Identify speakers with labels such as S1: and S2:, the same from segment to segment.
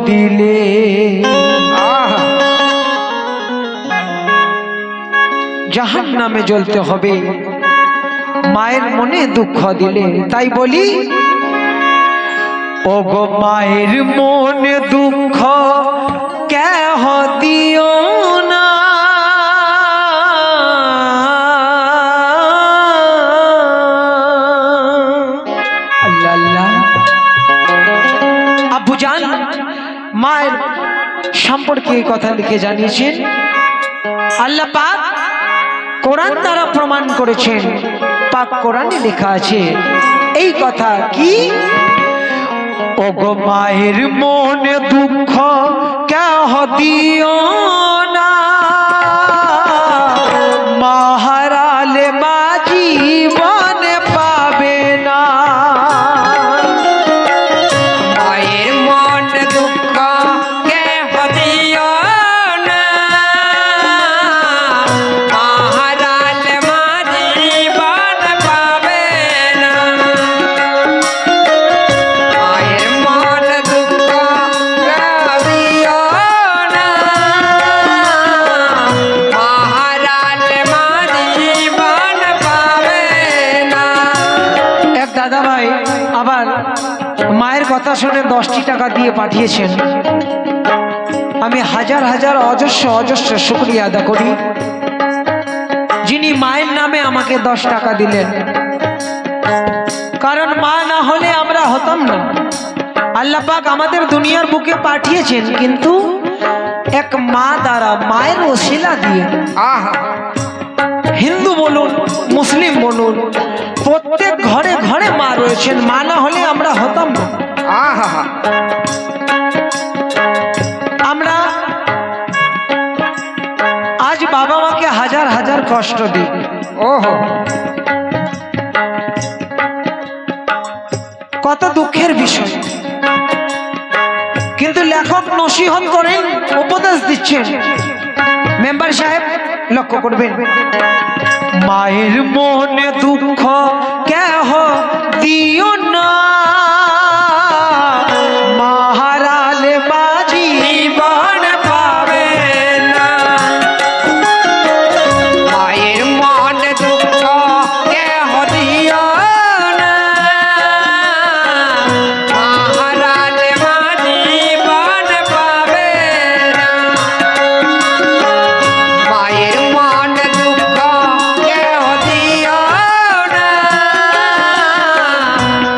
S1: দিলে জাহান্নামে জ্বলতে হবে মায়ের মনে দুঃখ দিলে। তাই বলি ও গো মায়ের মনে দুঃখ কেহ দিও না, আল্লাহ আল্লাহ। আব্বু জান মায়ের সম্পর্কে এই কথা লিখে জানিয়েছেন আল্লাহ পাক কোরআন দ্বারা প্রমাণ করেছেন। পাক কোরআনে লেখা আছে এই কথা কি, ও গো মায়ের মনে দুঃখ কেহ দিও না, মা হারালে মা জীবনে পাবে না।
S2: মায়ের মনে দুঃখ কেহ দিও না, মা হারালে মা জীবন পাবে না। মায়ের মনে দুঃখ কেহ দিও না, মা হারালে মা জীবন পাবে না।
S1: এক দাদা ভাই আবার মায়ের কথা শুনে 10টি টাকা দিয়ে পাঠিয়েছেন। আমি হাজার হাজার অজস্র অজস্র শুকরিয়া আদা করি যিনি মায়ের নামে আমাকে 10 টাকা দিলেন। কারণ মা না হলে আমরা হতাম না। আল্লাহ পাক আমাদের দুনিয়ার বুকে পাঠিয়েছেন কিন্তু এক মা দ্বারা, মায়ের ওসিলা দিয়ে। হিন্দু বলুন মুসলিম বলুন প্রত্যেক ঘরে ঘরে মা রয়েছেন, মা না হলে আমরা হতাম না। আমরা আজ বাবা মাকে হাজার হাজার কষ্ট দিই। কত দুঃখের বিষয়, কিন্তু লেখক নসিহত করেন, উপদেশ দিচ্ছেন। মেম্বার সাহেব লক্ষ্য করবেন, মায়ের মনে দুঃখ কেহ দিও না, মা হারালে মা জীবন পাবে না।
S2: মায়ের মনে দুঃখ কেহ দিও না, মা হারালে মা জীবন পাবে না। মায়ের মনে দুঃখ কেহ দিও না,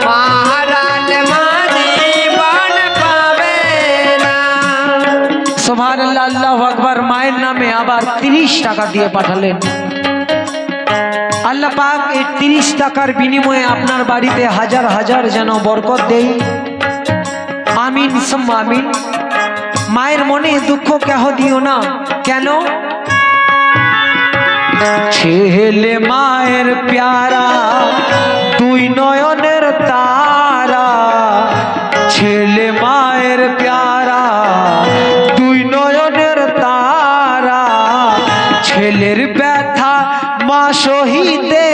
S2: মা হারালে মা জীবন পাবে না।
S1: সুবহানাল্লাহ, আল্লাহু আকবার। মায়ের নামে আবার 30 টাকা দিয়ে পাঠালেন। আল্লাহ পাক এই 30 টাকার বিনিময়ে আপনার বাড়িতে হাজার হাজার যেন বরকত দেই। আমিন সুম্মা আমিন। মায়ের মনে দুঃখ কেহ দিও না। কেন? ছেলে মায়ের প্যারা, দুই নয়নের তারা, ছেলে মায়ের প্যারা, দুই নয়নের তারা, ছেলের ব্যথা মা সহিতে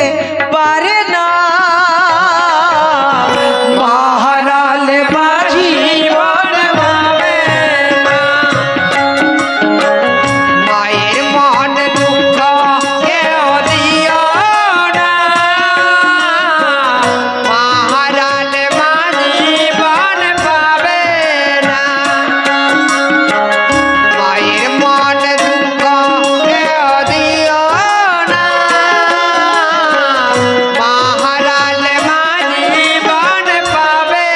S1: পারে না, মা হারালে মা জীবন পাবে না।
S2: মায়ের মনে দুঃখ কেহ দিও না, মা হারালে মা জীবন পাবে না। মায়ের মনে দুঃখ কেহ দিও না, মা হারালে মা জীবন পাবে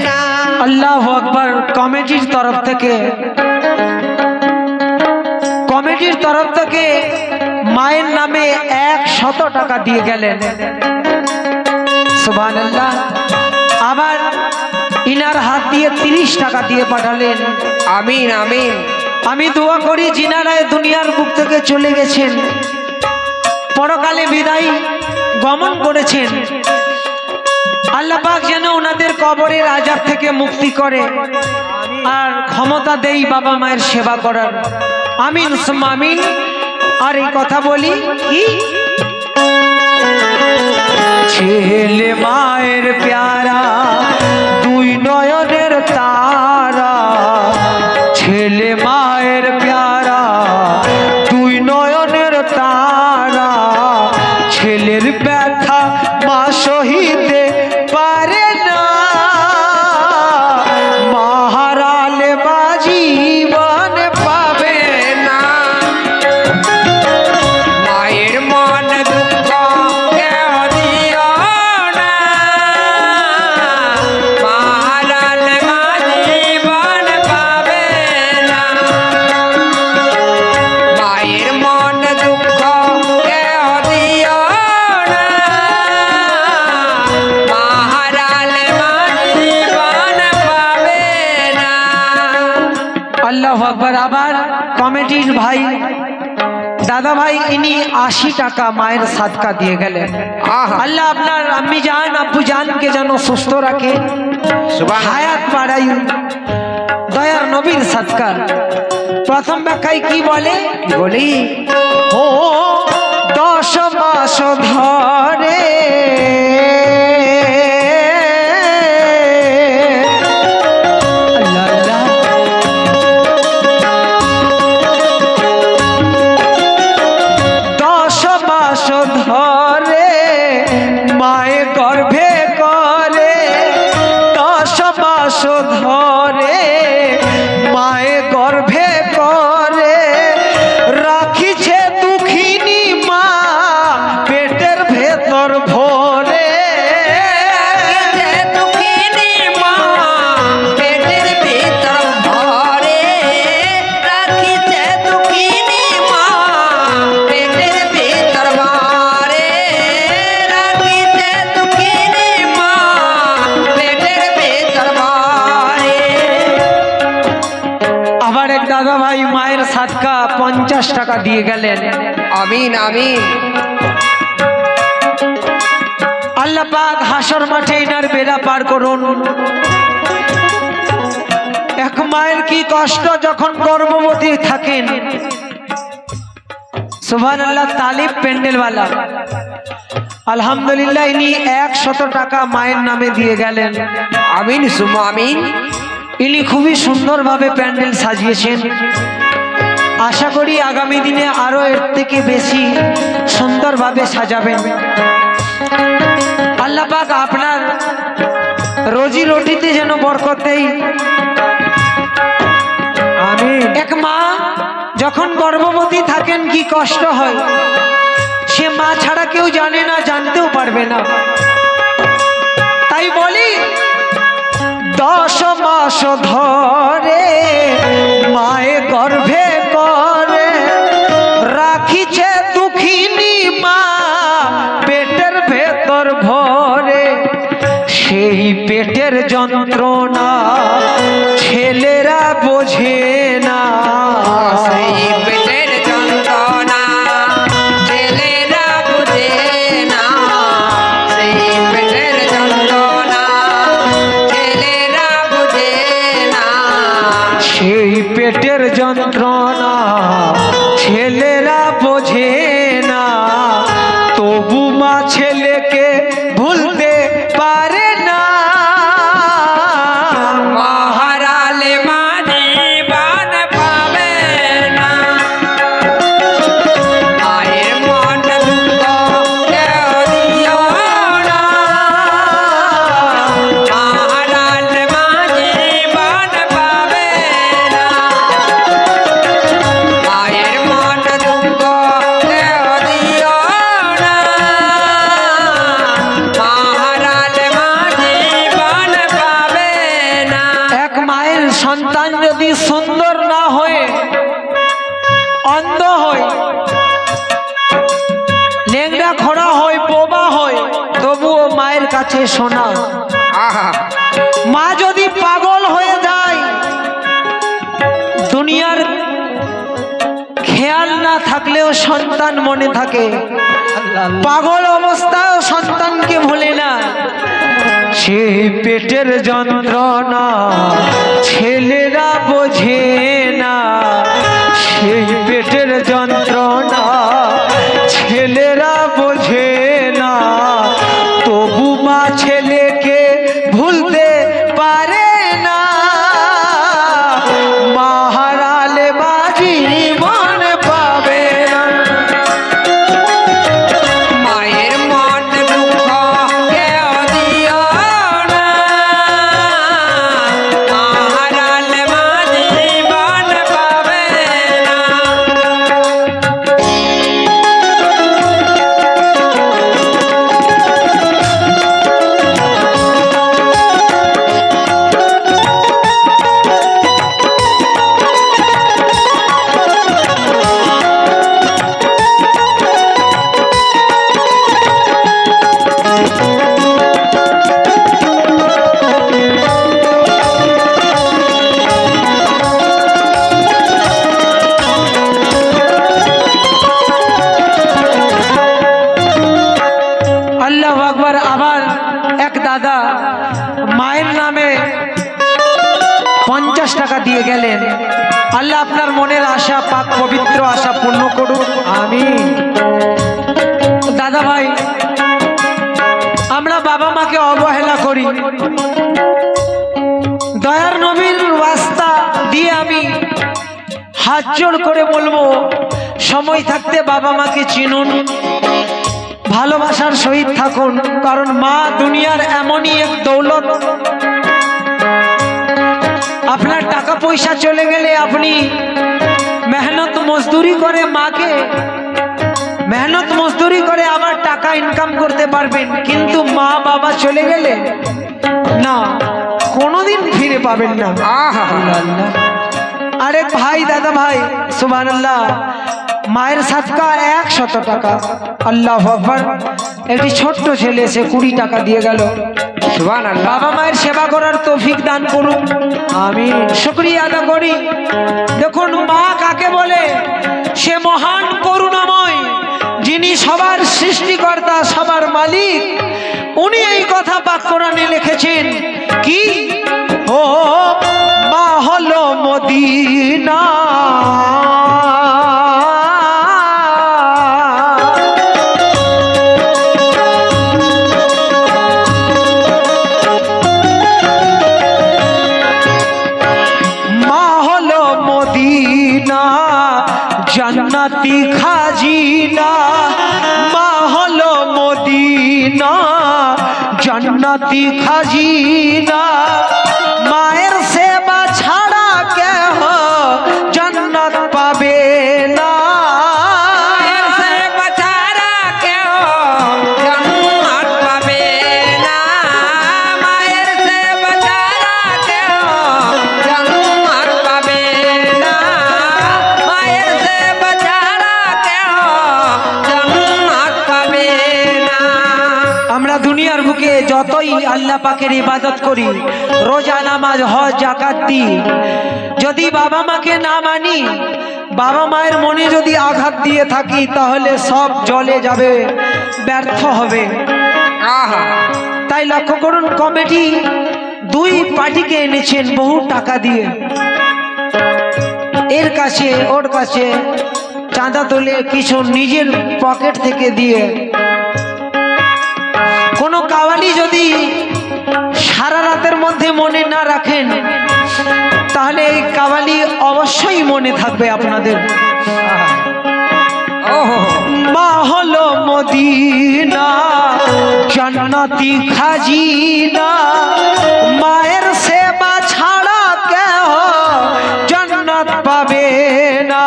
S2: না।
S1: আল্লাহু আকবার। কমিটির তরফ থেকে মায়ের নামে 100 টাকা দিয়ে গেলেন। সুবহানাল্লাহ। আবার ইনার হাত দিয়ে 30 টাকা দিয়ে পাঠালেন।
S2: আমিন আমিন।
S1: আমি দোয়া করি যিনারা দুনিয়ার বুক থেকে চলে গেছেন, পরকালে বিদায় গমন করেছেন, আল্লাহ পাক যেন ওনাদের কবরের আযাব থেকে মুক্তি করে আর ক্ষমতা দেই বাবা মায়ের সেবা করার। আমিন সুম্মা আমিন। আর এই কথা বলি কি, ছেলে মায়ের প্যারা, দুই নয়নের তারা, আল্লাহু আকবার। আবার কমিটির ভাই দাদা ভাই ইনি 80 টাকা মায়ের সাদকা দিয়ে গেলেন।
S2: আহা।
S1: আল্লাহ আপনার আম্মি জান আব্বু জানকে যেন সুস্থ রাখে,
S2: সুবহান।
S1: হায়াত বাড়াই, দয়ার নবীর সাদকা। প্রথম ব্যাখ্যায় কি বলে?
S2: কি বলি?
S1: ও 10 মাস ধরে আল্লাহ আল্লাহ 10 মাস ধরে মায়ে গর্ভে করে, 10 মাস ধরে মায়ে গর্ভে করে রাখিছে দুঃখিনী মা পেটের ভেতর ভরে।
S2: দুঃখিনী মা পেটের ভিতর ভরে রাখিছে, দুঃখিনী মা পেটের ভিতর ভরে রাখিছে, দুঃখিনী মা পেটের ভিতর ভরে।
S1: আবার এক দাদা ভাই মায়ের সাদকা 50 টাকা দিয়ে গেলেন।
S2: আমিন আমিন।
S1: আল্লাহ পাক হাসর মাঠে ইনার বেড়া পার করুন। এক মায়ের কি কষ্ট যখন গর্ভবতী থাকেন। সুবহানাল্লাহ। তালিব প্যান্ডেলওয়ালা আলহামদুলিল্লাহ ইনি 100 টাকা মায়ের নামে দিয়ে গেলেন।
S2: আমিন সুমা আমিন।
S1: ইনি খুবই সুন্দরভাবে প্যান্ডেল সাজিয়েছেন। আশা করি আগামী দিনে আরো এর থেকে বেশি সুন্দরভাবে সাজাবেন। আল্লাহ পাক আপনার রোজি রুটিতে যেন বরকত দেয়।
S2: আমিন।
S1: এক মা যখন গর্ভবতী থাকেন কি কষ্ট হয়, সে মা ছাড়া কেউ জানে না, জানতেও পারবে না। তাই বলি 10 মাস ধরে মায়ে গর্ভে করে রাখিছে দুঃখিনী মা পেটের ভেতর ভরে। সেই পেটের যন্ত্রণা ছেলেরা বোঝে না,
S2: সেই পেটের যন্ত্রণা ছেলেরা বুঝে না, সেই পেটের যন্ত্রণা ছেলেরা বুঝে না,
S1: সেই পেটের যন্ত্রণা ছেলেরা বোঝে না। তবু মা ছেলেকে ভুলতে পারে না।
S2: মহারালে মাঝে বান পাবে না, মায়ের মন দুঃখ কেউ দিও না, মহারালে মাঝে বান পাবে না, মায়ের মন দুঃখ কেউ দিও না, মহারালে মাঝে বান পাবে না।
S1: এক মায়ের সন্তান যদি সুন্দর না হয়ে অন্ধ হয়, লেংড়া খোড়া হয়, বোবা হয়, তবুও মায়ের কাছে শোনা।
S2: আহা।
S1: মা যদি পাগল হয়ে যায়, দুনিয়ার খেয়াল না থাকলেও সন্তান মনে থাকে। পাগল অবস্থায় সন্তানকে ভুলে না। সেই পেটের যন্ত্রণা ছেলেরা বোঝে না, সেই পেটের যন্ত্রণা ছেলেরা বোঝে না। তবু মা ছেলেকে ভুলতে পারে না। মা হারালে মা জীবন পাবে না।
S2: মায়ের মন দুঃখ কেউ দিও না, মহারাজ
S1: টাকা দিয়ে গেলেন। আল্লাহ আপনার মনের আশা পাক পবিত্র আশা পূর্ণ করুন, আমিন। দাদা ভাই, আমরা বাবা মাকে অবহেলা করি। দয়ার নবীর ওয়াস্তা দিয়ে আমি হাত জোড় করে বলবো, সময় থাকতে বাবা মাকে চিনুন, ভালোবাসার সহিত থাকুন। কারণ মা দুনিয়ার এমনই এক দৌলত, আপনার টাকা পয়সা চলে গেলে আপনি মেহনত মজদুরি করে মাকে মেহনত মজদুরি করে আবার টাকা ইনকাম করতে পারবেন, কিন্তু মা বাবা চলে গেলে না, কোনোদিন ফিরে পাবেন না। আল্লাহ। আরেক ভাই, দাদা ভাই, সুবহানাল্লাহ, মায়ের সাদকা 100 টাকা। আল্লাহু আকবার। একটি ছোট্ট ছেলে সে 20 টাকা দিয়ে গেল। সুবহানাল্লাহ। বাবা মায়ের সেবা করার তৌফিক দান করুন, আমিন। শুকরিয়া আদা করি। দেখুন, মা কাকে বলে? সে মহান করুণাময়, যিনি সবার সৃষ্টিকর্তা, সবার মালিক। উনি এই কথা পাক কোরআনে লিখেছেন কি? ও মা হলো মদিনা, মা হলো মদিনা, জান্নাতি খাজিনা। মা হলো মদিনা, জান্নাতি খাজিনা। মায়ের সেবা ছাড়া কেহ জান্নাত পাবে না।
S2: মায়ের সেবা ছাড়া কেউ জান্নাত পাবে না। মায়ের সেবা ছাড়া কেউ জান্নাত পাবে না। মায়ের সেবা ছাড়া কেউ জান্নাত পাবে না।
S1: আমরা দুনিয়ার বুকে যতই আল্লাহ পাকের ইবাদত করি, রোজা, নামাজ, হজ, যাকাত দিই, যদি বাবা মাকে না মানি, বাবা মায়ের মনে যদি আঘাত দিয়ে থাকি, তাহলে সব জলে যাবে, ব্যর্থ হবে। তাই লক্ষ্য করুন, কমিটি 2 পার্টিকে এনেছেন বহু টাকা দিয়ে, এর কাছে ওর কাছে চাঁদা তুলে, কিছু নিজের পকেট থেকে দিয়ে। কোনো কাওয়ালি যদি সারা রাতের মধ্যে মনে না রাখেন, তাহলে এই কাওয়ালি অবশ্যই মনে থাকবে আপনাদের। মা হলো মদিনা, জান্নাতি খাজিনা। মায়ের সেবা ছাড়া কেহ জান্নাত পাবে না।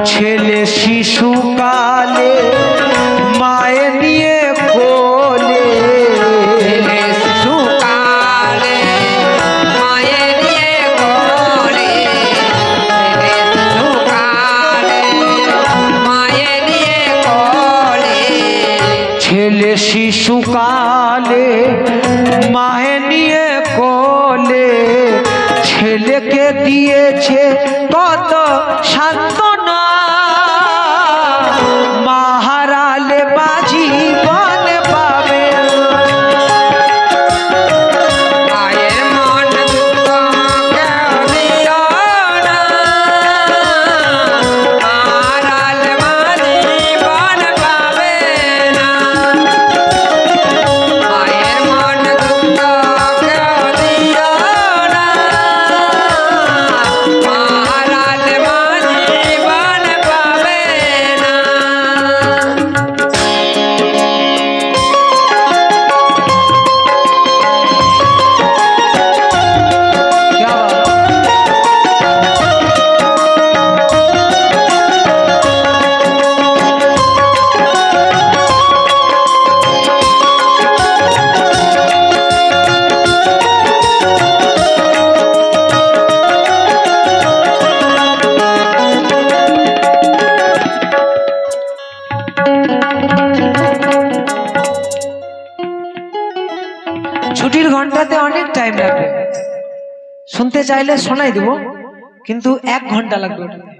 S1: ছেলে শিশুকালে মায়ে নিয়ে কোলে,
S2: শিশুকালে মায়ে নিয়ে কোলে, শিশুকালে মায়ে নিয়ে কোলে।
S1: ছেলে শিশুকালে মায়ে নিয়ে কোলে, ছেলেকে দিয়েছে কত সান্ত্বনা। মা হারালে বাজি বলে পাবে।
S2: মায়ের মন দুঃখ কেউ দিও না। হারাল মাঝি বন পাবে না। মায়ের মন দুঃখ কেউ দিও না। হারাল মাঝি বন পাবে না।
S1: क्या बात? ছুটির ঘন্টাতে অনেক টাইম লাগবে, শুনতে চাইলে শোনাই দেব, কিন্তু 1 ঘন্টা লাগবে ওটাতে।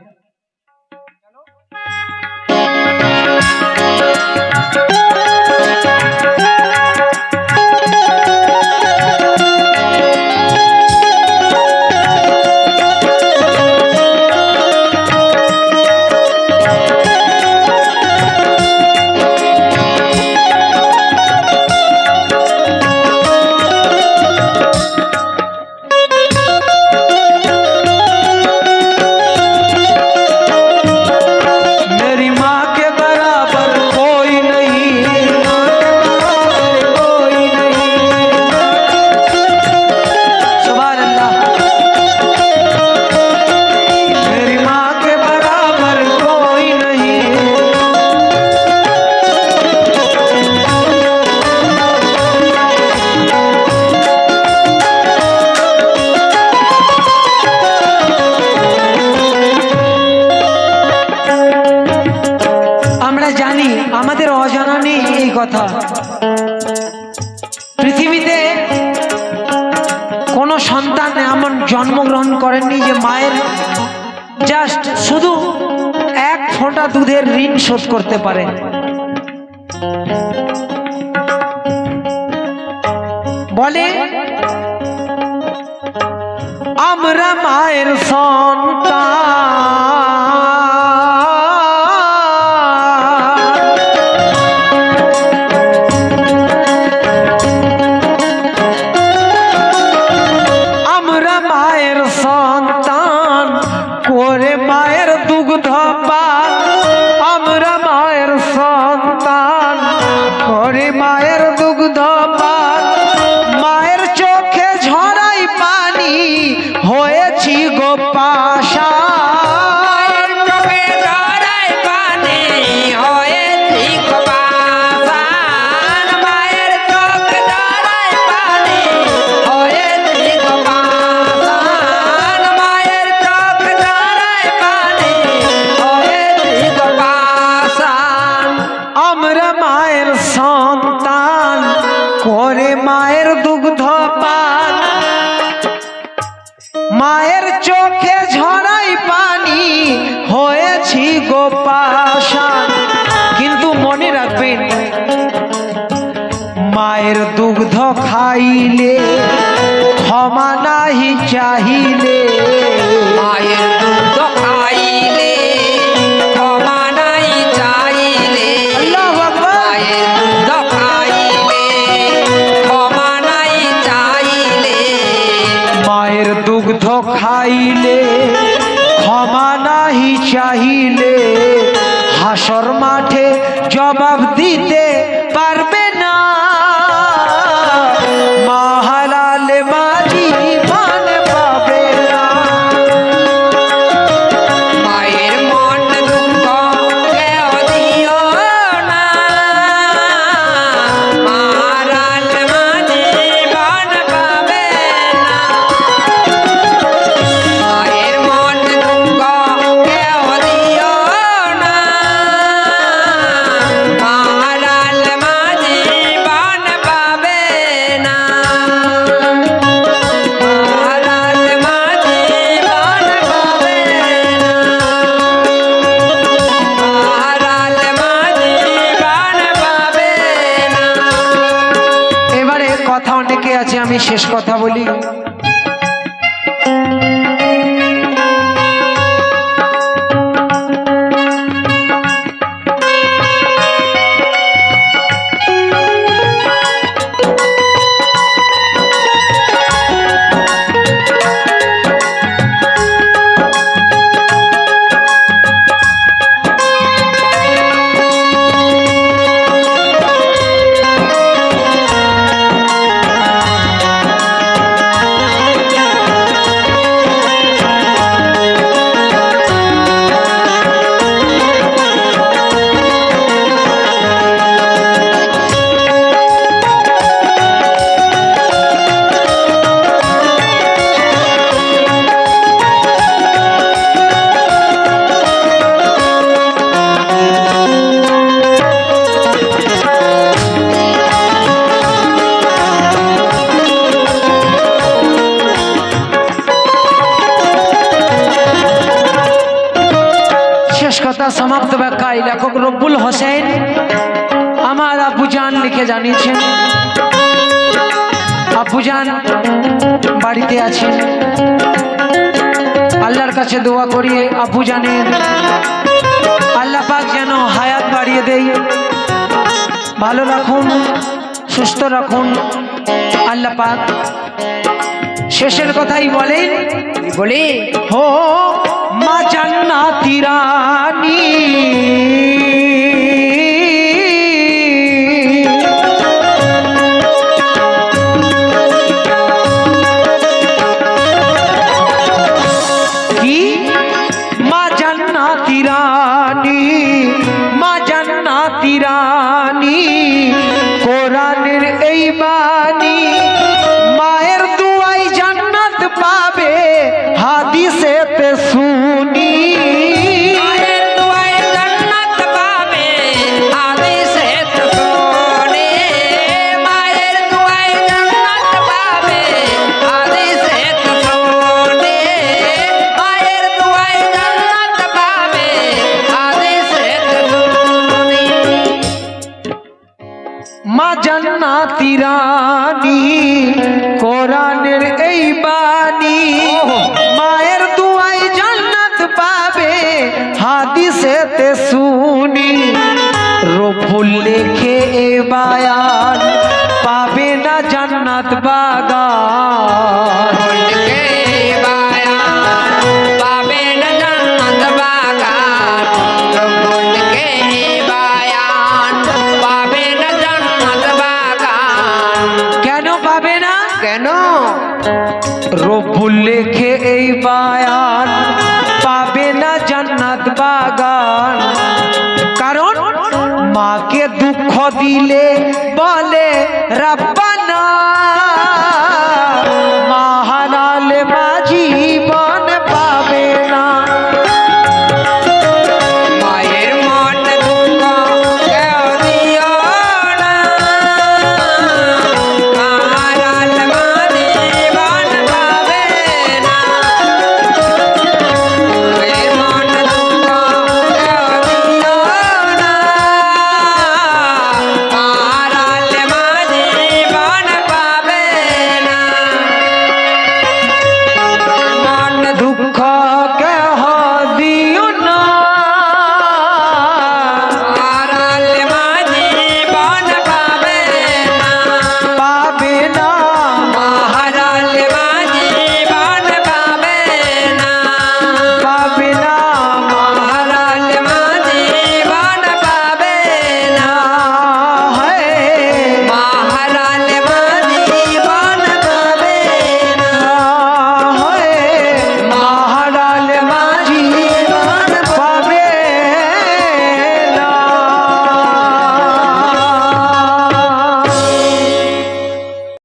S1: কথা, পৃথিবীতে কোনো সন্তান এমন জন্মগ্রহণ করেননি যে মায়ের জাস্ট শুধু এক ফোঁটা দুধের ঋণ শোধ করতে পারে। বলে আমরা মায়ের সন্তান করে মায়ের দুগ্ধ পান, আমরা মায়ের সন্তান করে মায়ের দুগ্ধ পান, মায়ের চোখে ঝরাই পানি হয়েছি গোপাশা,
S2: মায়ের চোখে ঝরাই পানি হয়েছি গোপাশান, মায়ের চোখে ঝরাই পানি হয়েছি গোপাশান, মায়ের চোখে ঝরাই পানি হয়েছি গোপাশান।
S1: আমরা মায়ের সন্তান করে মায়ের দুগ্ধ পান, মায়ের চোখে ঝরাই পানি হয়েছি গোপাশান। কিন্তু মনে রাখবেন, মায়ের দুগ্ধ খাইলে ক্ষমা নাহি চাহিলে,
S2: মায়ের দুধ খাইলে ক্ষমা নাই চাইলে,
S1: আল্লাহু আকবার।
S2: মায়ের দুধ খাইলে ক্ষমা নাই চাইলে,
S1: মায়ের দুগ্ধ খাইলে ক্ষমা নাহি চাহিলে, হাসর মাঠে জবাব দিতে পারবে না, মা হালালে মাঝি মান পাবে না।
S2: মায়ের মন দুঃখ কেউ দিও না, মারাল মাঝি বান পাবে না, মায়ের মন দুঃখ কেউ দিও না, মারাল মাঝি বান পাবে না, মারাল মাঝি বান পাবে না, মারাল মাঝি বান পাবে না।
S1: এবারে কথা অনেকে আছে, আমি শেষ কথা বলি। সমাপ্ত ব্যাখ্যায় লেখক রব্বুল হোসেন আমার আব্বুজান লিখে জানিয়েছেন, আব্বুজান বাড়িতে আছেন, আল্লাহর কাছে দোয়া করি আব্বুজানের আল্লাহ পাক যেন হায়াত বাড়িয়ে দেয়, ভালো রাখুন, সুস্থ রাখুন আল্লাহ পাক। শেষের কথাই বলেন,
S2: বলি
S1: हो माँ जन्नती रानी की माँ जन्नती रानी, माँ जन्नती रानी কোরআনের এই বাণী মায়ের দুয়াই জান্নাত পাবে হাদিসেতে শুনি,
S2: মায়ের দুয়ায় জান্নাত পাবে হাদিসেতে শুনি।
S1: রানী কোরআনের এই বাণী মায়ের দুয়াই জান্নাত পাবে হাদিসেতে শুনি রব্বুল লেখে এ বায়ান পাবে না জান্নাত বাগান
S2: কে বায়ান পাবে না জান্নাত বাগান রব্বুল কে বায়ান পাবে না জান্নাত বাগান
S1: কেন পাবে না
S2: কেন
S1: রব্বুল লেখে এই বায়ান পাবে না জান্নাত বাগান কারণ মাকে দুঃখ দিলে বলে রাব্বানা